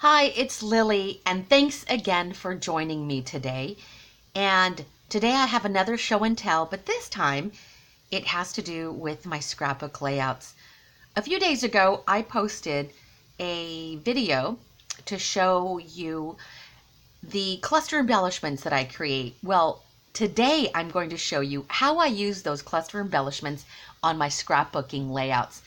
Hi, it's Lily, and thanks again for joining me today. And today I have another show and tell, but this time it has to do with my scrapbook layouts. A few days ago, I posted a video to show you the cluster embellishments that I create. Well, today I'm going to show you how I use those cluster embellishments on my scrapbooking layouts.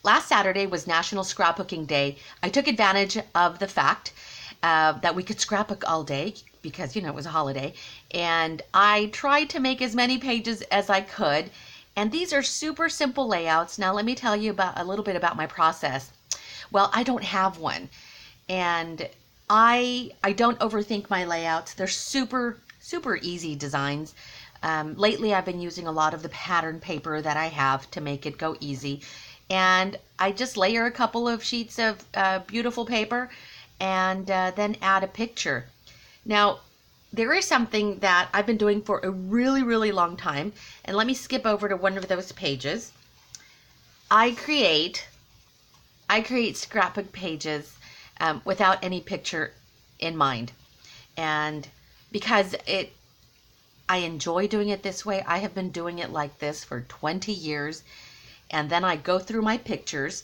Last Saturday was National Scrapbooking Day. I took advantage of the fact that we could scrapbook all day because, it was a holiday. And I tried to make as many pages as I could. And these are super simple layouts. Now, let me tell you a little bit about my process. Well, I don't have one. And I don't overthink my layouts. They're super easy designs. Lately, I've been using a lot of the pattern paper that I have to make it go easy. And I just layer a couple of sheets of beautiful paper and then add a picture. Now, there is something that I've been doing for a really long time. And let me skip over to one of those pages. I create scrapbook pages without any picture in mind. And because I enjoy doing it this way, I have been doing it like this for 20 years. And then I go through my pictures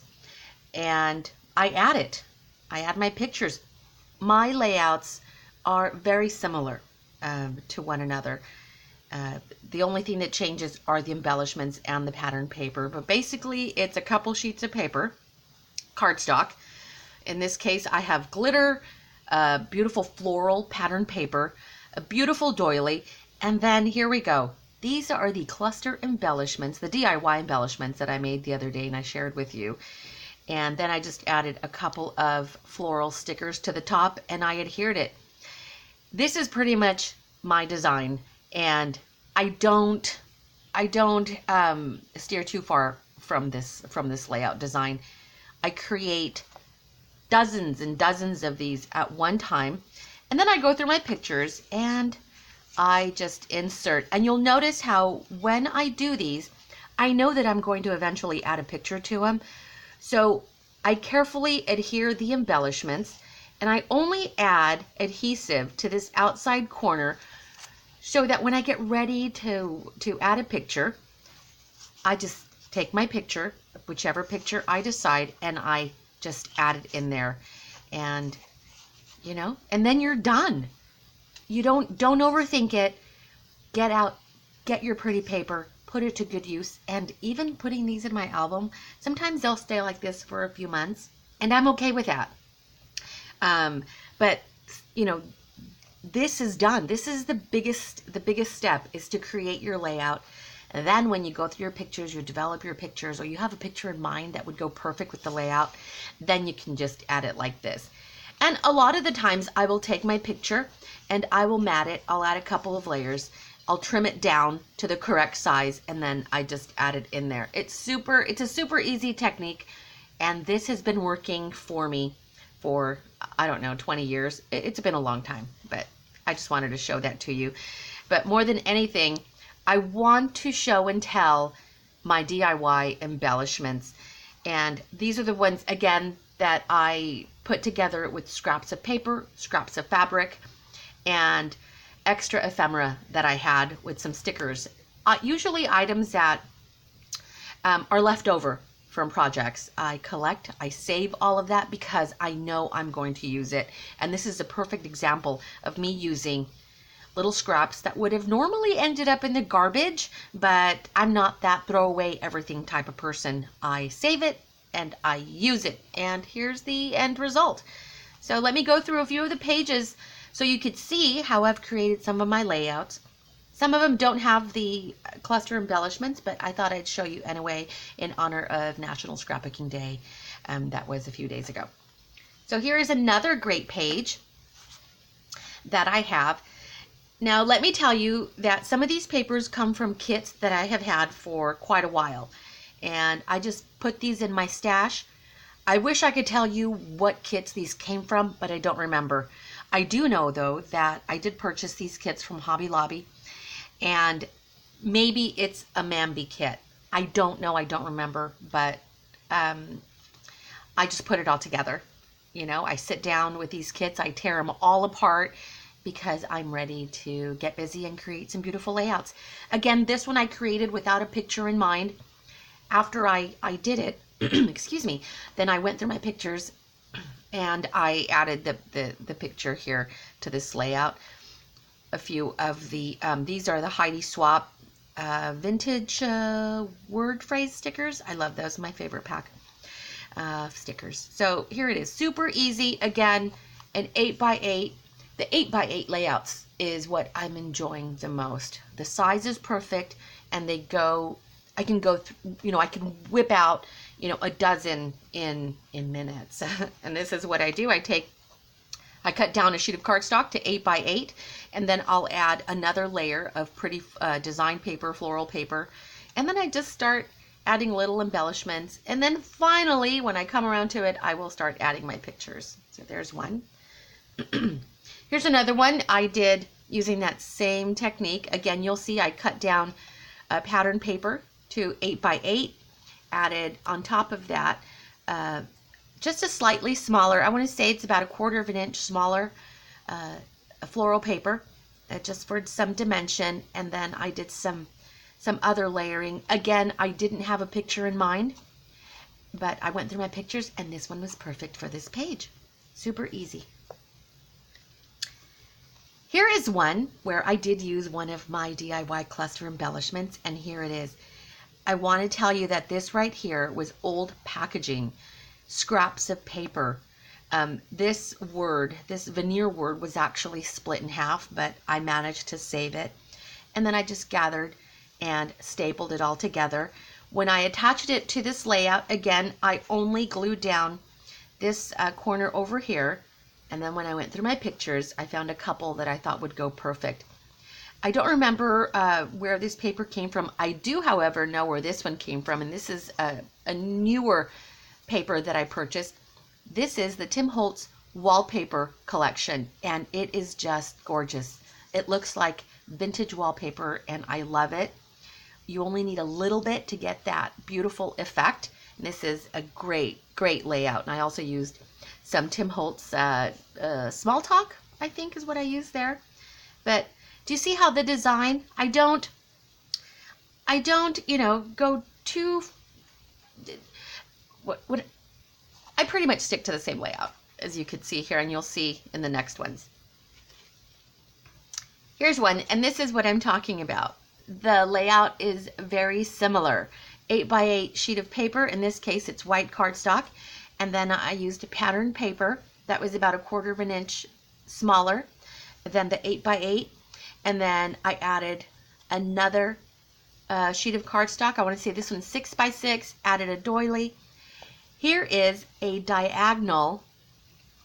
and I add it. I add my pictures. My layouts are very similar to one another. The only thing that changes are the embellishments and the pattern paper. But basically, it's a couple sheets of paper, cardstock. In this case, I have glitter, beautiful floral pattern paper, a beautiful doily, and then here we go. These are the cluster embellishments, the DIY embellishments that I made the other day and I shared with you. And then I just added a couple of floral stickers to the top and I adhered it. This is pretty much my design, and I don't steer too far from this layout design. I create dozens and dozens of these at one time, and then I go through my pictures and I just insert. And you'll notice how when I do these, I know that I'm going to eventually add a picture to them. So I carefully adhere the embellishments, and I only add adhesive to this outside corner so that when I get ready to add a picture, I just take my picture, whichever picture I decide, and I just add it in there. And, and then you're done. You don't overthink it. Get your pretty paper, put it to good use. And even putting these in my album, sometimes they'll stay like this for a few months, and I'm okay with that. But this is done. This is the biggest step, is to create your layout. And then when you go through your pictures, you develop your pictures, or you have a picture in mind that would go perfect with the layout, then you can just add it like this. And a lot of the times I will take my picture and I will mat it. I'll add a couple of layers. I'll trim it down to the correct size, and then I just add it in there. It's a super easy technique, and this has been working for me for, 20 years. It's been a long time, but I just wanted to show that to you. But more than anything, I want to show and tell my DIY embellishments. And these are the ones, again, that I put together with scraps of paper, scraps of fabric, and extra ephemera that I had with some stickers. Usually items that are left over from projects. I collect, I save all of that because I know I'm going to use it. And this is a perfect example of me using little scraps that would have normally ended up in the garbage, but I'm not that throw away everything type of person. I save it and I use it, and here's the end result. So let me go through a few of the pages so you could see how I've created some of my layouts. Some of them don't have the cluster embellishments, but I thought I'd show you anyway in honor of National Scrapbooking Day. That was a few days ago. So here is another great page that I have. Now, let me tell you that some of these papers come from kits that I have had for quite a while. And I just put these in my stash. I wish I could tell you what kits these came from, but I don't remember. I do know, though, that I did purchase these kits from Hobby Lobby. And maybe it's a Mambi kit. I don't know. I don't remember. But I just put it all together. You know, I sit down with these kits, I tear them all apart because I'm ready to get busy and create some beautiful layouts. Again, this one I created without a picture in mind. After I did it, excuse me, then I went through my pictures and I added the picture here to this layout. A few of the, these are the Heidi Swap vintage word phrase stickers. I love those, my favorite pack of stickers. So here it is, super easy. Again, an 8x8. The 8x8 layouts is what I'm enjoying the most. The size is perfect, and they go, I can go through, you know, I can whip out, you know, a dozen in minutes. And this is what I do. I cut down a sheet of cardstock to 8x8, and then I'll add another layer of pretty design paper, floral paper, and then I just start adding little embellishments. And then finally, when I come around to it, I will start adding my pictures. So there's one. Here's another one I did using that same technique. Again, you'll see I cut down pattern paper to 8x8, added on top of that just a slightly smaller, I want to say it's about 1/4 of an inch smaller, a floral paper, just for some dimension. And then I did some other layering. Again, I didn't have a picture in mind, but I went through my pictures, and this one was perfect for this page. Super easy. Here is one where I did use one of my DIY cluster embellishments, and here it is. I want to tell you that this right here was old packaging, scraps of paper. This veneer word was actually split in half, but I managed to save it. And then I just gathered and stapled it all together. When I attached it to this layout, again, I only glued down this corner over here. And then when I went through my pictures, I found a couple that I thought would go perfect. I don't remember where this paper came from. I do, however, know where this one came from, and this is a newer paper that I purchased. This is the Tim Holtz wallpaper collection, and it is just gorgeous. It looks like vintage wallpaper, and I love it. You only need a little bit to get that beautiful effect. And this is a great layout. And I also used some Tim Holtz Small Talk, I think is what I used there. But do you see how the design, I don't, you know, go too, I pretty much stick to the same layout, as you can see here, and you'll see in the next ones. Here's one, and this is what I'm talking about. The layout is very similar. 8x8 sheet of paper. In this case, it's white cardstock. And then I used a pattern paper that was about 1/4 of an inch smaller than the 8x8. And then I added another sheet of cardstock. I want to say this one's 6x6, added a doily. Here is a diagonal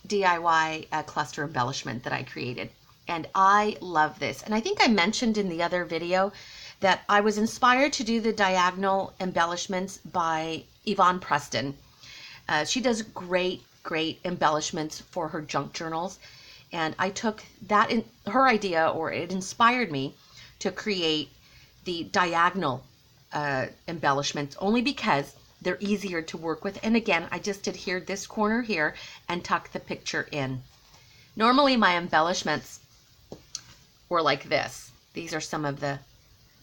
DIY cluster embellishment that I created. And I love this. And I think I mentioned in the other video that I was inspired to do the diagonal embellishments by Yvonne Preston. She does great embellishments for her junk journals. And I took that in her idea, or it inspired me to create the diagonal embellishments, only because they're easier to work with. And again, I just adhered this corner here and tucked the picture in. Normally my embellishments were like this. These are some of the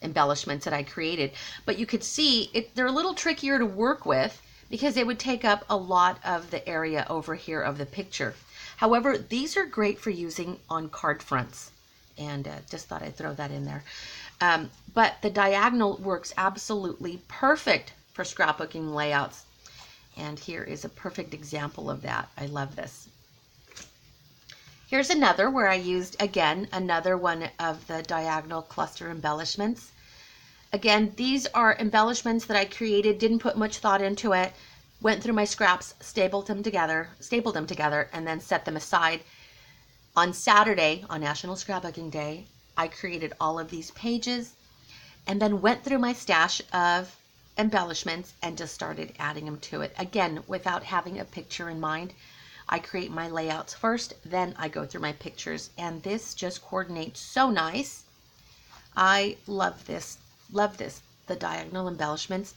embellishments that I created, but you could see they're a little trickier to work with because they would take up a lot of the area over here of the picture. However, these are great for using on card fronts, and just thought I'd throw that in there. But the diagonal works absolutely perfect for scrapbooking layouts, and here is a perfect example of that. I love this. Here's another where I used, again, another one of the diagonal cluster embellishments. Again, these are embellishments that I created, didn't put much thought into it, went through my scraps, stapled them together, and then set them aside. On Saturday, on National Scrapbooking Day, I created all of these pages and then went through my stash of embellishments and just started adding them to it. Again, without having a picture in mind. I create my layouts first, then I go through my pictures, and this just coordinates so nice. I love this, the diagonal embellishments.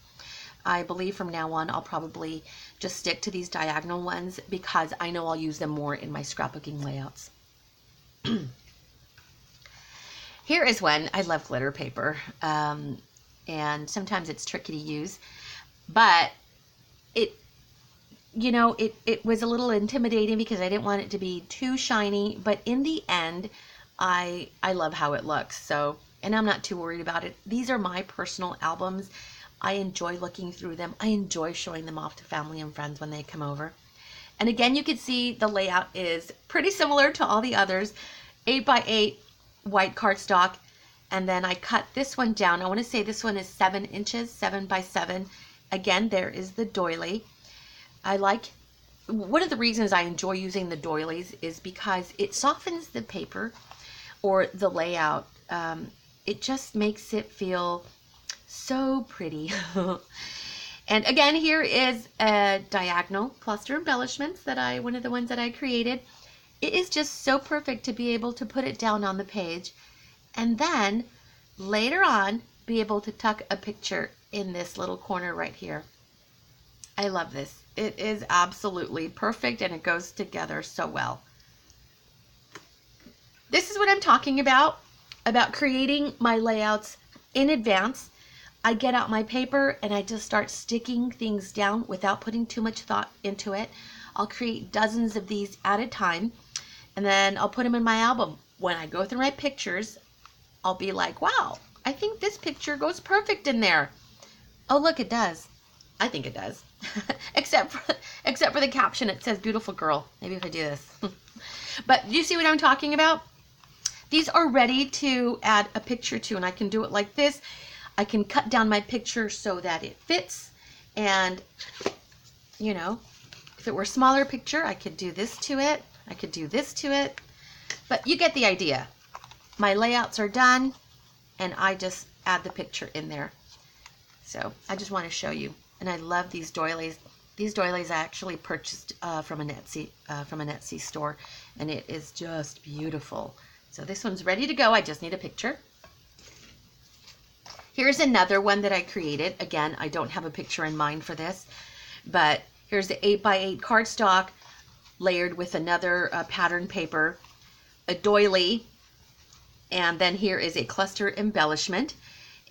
I believe from now on I'll probably just stick to these diagonal ones because I know I'll use them more in my scrapbooking layouts. Here is one. I love glitter paper, and sometimes it's tricky to use, but it was a little intimidating because I didn't want it to be too shiny, but in the end, I love how it looks. So, and I'm not too worried about it. These are my personal albums. I enjoy looking through them. I enjoy showing them off to family and friends when they come over. And again, you can see the layout is pretty similar to all the others. 8x8 white cardstock. And then I cut this one down. I want to say this one is 7 inches, 7x7. Again, there is the doily. One of the reasons I enjoy using the doilies is because it softens the paper or the layout. It just makes it feel so pretty. And again, here is a diagonal cluster embellishments one of the ones that I created. It is just so perfect to be able to put it down on the page and then later on be able to tuck a picture in this little corner right here. I love this. It is absolutely perfect and it goes together so well. This is what I'm talking about creating my layouts in advance. I get out my paper and I just start sticking things down without putting too much thought into it. I'll create dozens of these at a time and then I'll put them in my album. When I go through my pictures, I'll be like, wow, I think this picture goes perfect in there. Oh, look, it does. I think it does. except for the caption, it says beautiful girl. Maybe if I do this. But you see what I'm talking about? These are ready to add a picture to, and I can do it like this. I can cut down my picture so that it fits, and you know, if it were a smaller picture, I could do this to it. I could do this to it, but you get the idea. My layouts are done, and I just add the picture in there. So I just want to show you, and I love these doilies. These doilies I actually purchased from a Etsy store, and it is just beautiful. So this one's ready to go. I just need a picture. Here's another one that I created. Again, I don't have a picture in mind for this, but here's the 8x8 cardstock layered with another pattern paper, a doily, and then here is a cluster embellishment.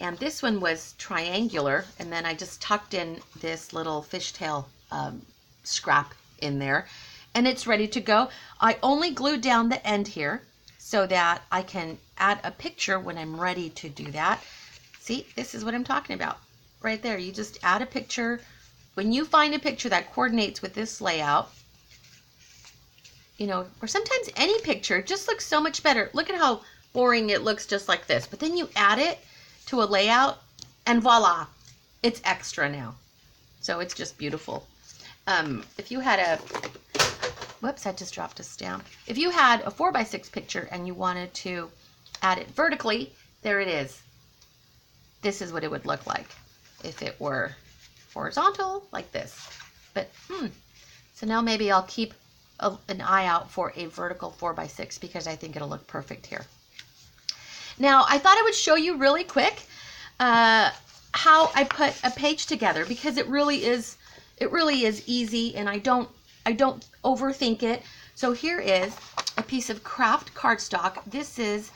And this one was triangular, and then I just tucked in this little fishtail scrap in there, and it's ready to go. I only glued down the end here so that I can add a picture when I'm ready to do that. See, this is what I'm talking about right there. You just add a picture. When you find a picture that coordinates with this layout, you know, or sometimes any picture just looks so much better. Look at how boring it looks just like this, but then you add it to a layout and voila, it's extra now. So it's just beautiful. If you had whoops, I just dropped a stamp. If you had a 4x6 picture and you wanted to add it vertically, there it is. This is what it would look like if it were horizontal like this. But so now maybe I'll keep an eye out for a vertical 4x6 because I think it'll look perfect here. Now I thought I would show you really quick how I put a page together, because it really is easy, and I don't overthink it. So here is a piece of craft cardstock. This is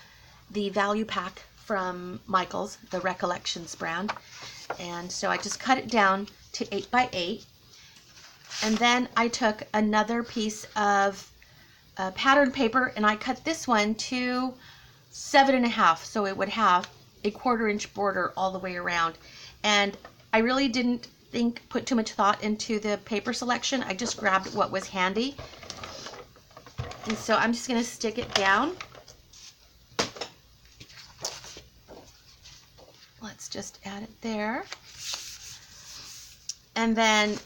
the value pack from Michael's, the Recollections brand. And so I just cut it down to 8x8. And then I took another piece of pattern paper and I cut this one to 7.5, so it would have a 1/4 inch border all the way around. And I really didn't put too much thought into the paper selection. I just grabbed what was handy. And so I'm just going to stick it down. Let's just add it there. And then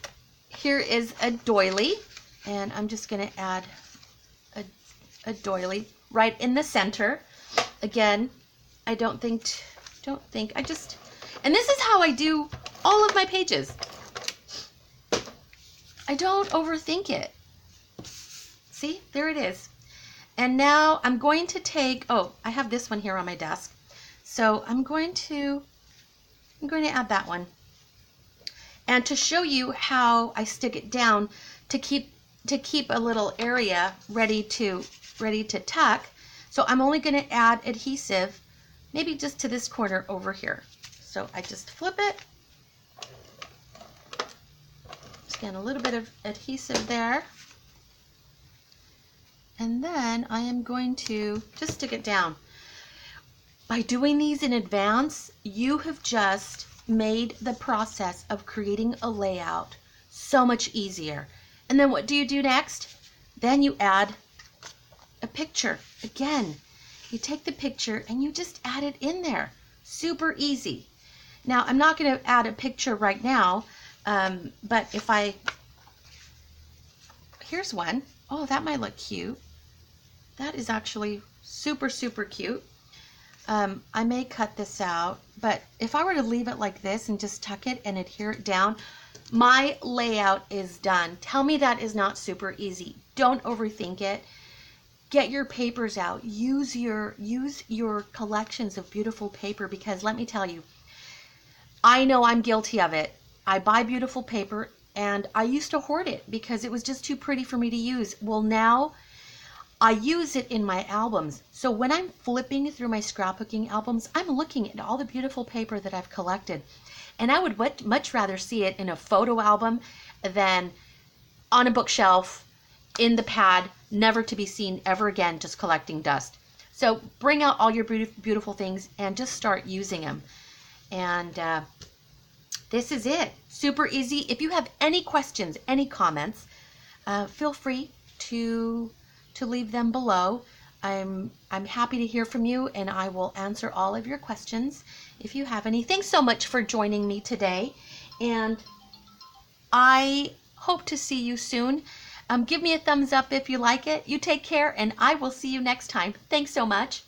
here is a doily, and I'm just going to add a doily right in the center. Again, I don't think, and this is how I do all of my pages. I don't overthink it. See, there it is. And now I'm going to take, I have this one here on my desk. So I'm going to add that one. And to show you how I stick it down to keep a little area ready to tuck, so I'm only going to add adhesive maybe just to this corner over here. So I just flip it, scan a little bit of adhesive there, and then I am going to just stick it down. By doing these in advance, you have just made the process of creating a layout so much easier. And then what do you do next? Then you add a picture. Again, you take the picture and you just add it in there. Super easy. Now, I'm not going to add a picture right now, but if here's one. Oh, that might look cute. That is actually super, super cute. I may cut this out, but if I were to leave it like this and just tuck it and adhere it down, my layout is done. Tell me that is not super easy. Don't overthink it. Get your papers out. Use your collections of beautiful paper, because let me tell you, I know I'm guilty of it. I buy beautiful paper and I used to hoard it because it was just too pretty for me to use. Well, now I use it in my albums. So when I'm flipping through my scrapbooking albums, I'm looking at all the beautiful paper that I've collected. And I would much rather see it in a photo album than on a bookshelf, in the pad, never to be seen ever again, just collecting dust. So bring out all your beautiful things and just start using them. And this is it. Super easy. If you have any questions, any comments, feel free to leave them below. I'm happy to hear from you, and I will answer all of your questions if you have any. Thanks so much for joining me today, and I hope to see you soon. Give me a thumbs up if you like it. You take care, and I will see you next time. Thanks so much.